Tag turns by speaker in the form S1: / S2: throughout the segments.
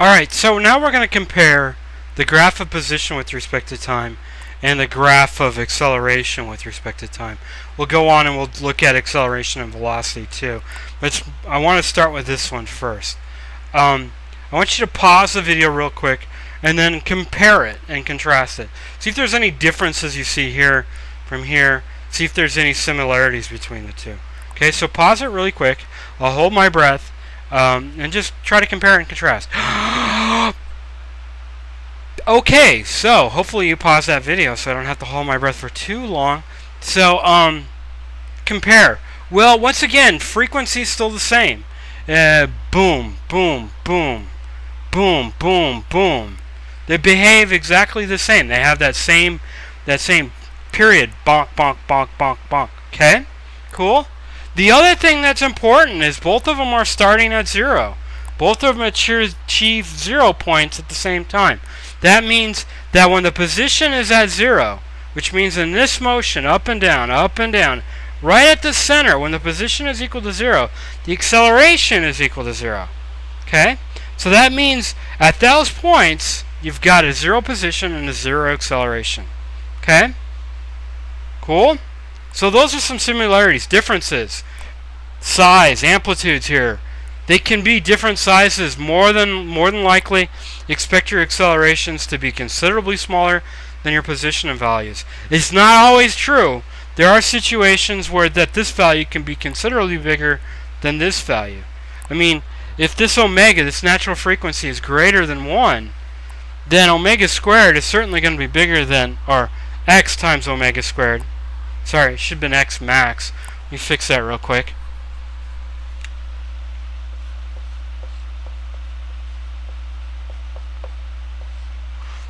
S1: Alright, so now we're going to compare the graph of position with respect to time and the graph of acceleration with respect to time. We'll go on and we'll look at acceleration and velocity too. But I want to start with this one first. I want you to pause the video real quick and then compare it and contrast it. See if there's any differences you see here from here. See if there's any similarities between the two. Okay, so pause it really quick. I'll hold my breath and just try to compare and contrast. Okay, so hopefully you pause that video so I don't have to hold my breath for too long. So, compare. Well, once again, frequency is still the same. Boom, boom, boom, boom, boom, boom. They behave exactly the same. They have that same period. Bonk, bonk, bonk, bonk, bonk. Okay? Cool? The other thing that's important is both of them are starting at 0. Both of them achieve 0 points at the same time. That means that when the position is at 0, which means in this motion, up and down, right at the center, when the position is equal to 0, the acceleration is equal to 0. Okay? So that means at those points, you've got a 0 position and a 0 acceleration. Okay? Cool? So those are some similarities, differences. Size, amplitudes here. They can be different sizes. More than likely, expect your accelerations to be considerably smaller than your position and values. It's not always true. There are situations where this value can be considerably bigger than this value. I mean, if this omega, this natural frequency, is greater than 1, then omega squared is certainly going to be bigger than, or x times omega squared. Sorry, it should have been x max. Let me fix that real quick.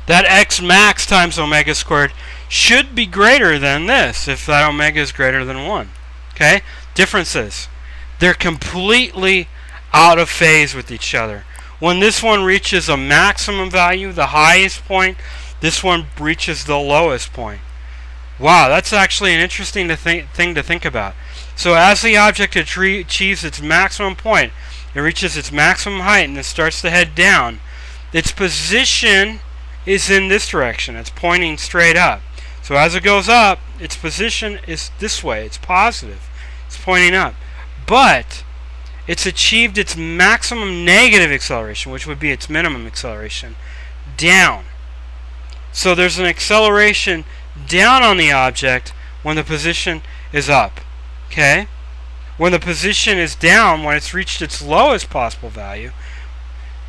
S1: That x max times omega squared should be greater than this if that omega is greater than 1. Okay? Differences. They're completely out of phase with each other. When this one reaches a maximum value, the highest point, this one reaches the lowest point. Wow, that's actually an interesting thing to think about. So as the object achieves its maximum point, it reaches its maximum height and it starts to head down, its position is in this direction. It's pointing straight up. So as it goes up, its position is this way. It's positive. It's pointing up. But it's achieved its maximum negative acceleration, which would be its minimum acceleration, down. So there's an acceleration down on the object when the position is up. Okay? When the position is down, when it's reached its lowest possible value,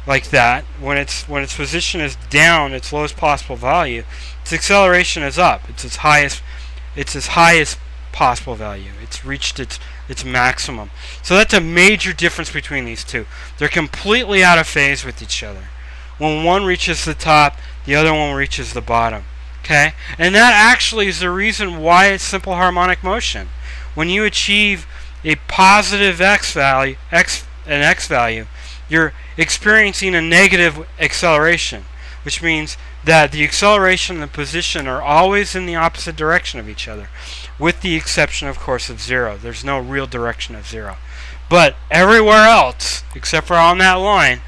S1: like that, when its position is down, its lowest possible value, its acceleration is up. It's its highest possible value. It's reached its maximum. So that's a major difference between these two. They're completely out of phase with each other. When one reaches the top, the other one reaches the bottom. Okay? And that actually is the reason why it's simple harmonic motion. When you achieve a positive x value, an x value, you're experiencing a negative acceleration, which means that the acceleration and the position are always in the opposite direction of each other, with the exception, of course, of 0. There's no real direction of 0. But everywhere else, except for on that line,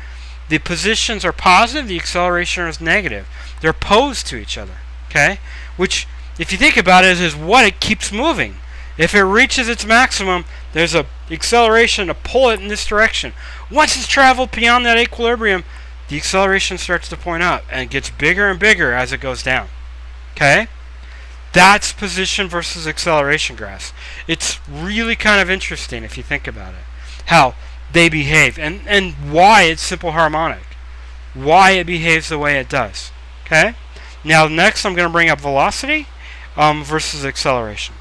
S1: the positions are positive, the acceleration is negative. They're opposed to each other. Okay? Which, if you think about it, is what it keeps moving. If it reaches its maximum, there's an acceleration to pull it in this direction. Once it's traveled beyond that equilibrium, the acceleration starts to point up and it gets bigger and bigger as it goes down. Okay? That's position versus acceleration graphs. It's really kind of interesting if you think about it. How they behave and why it's simple harmonic. Why it behaves the way it does. Okay? Now next I'm going to bring up velocity versus acceleration.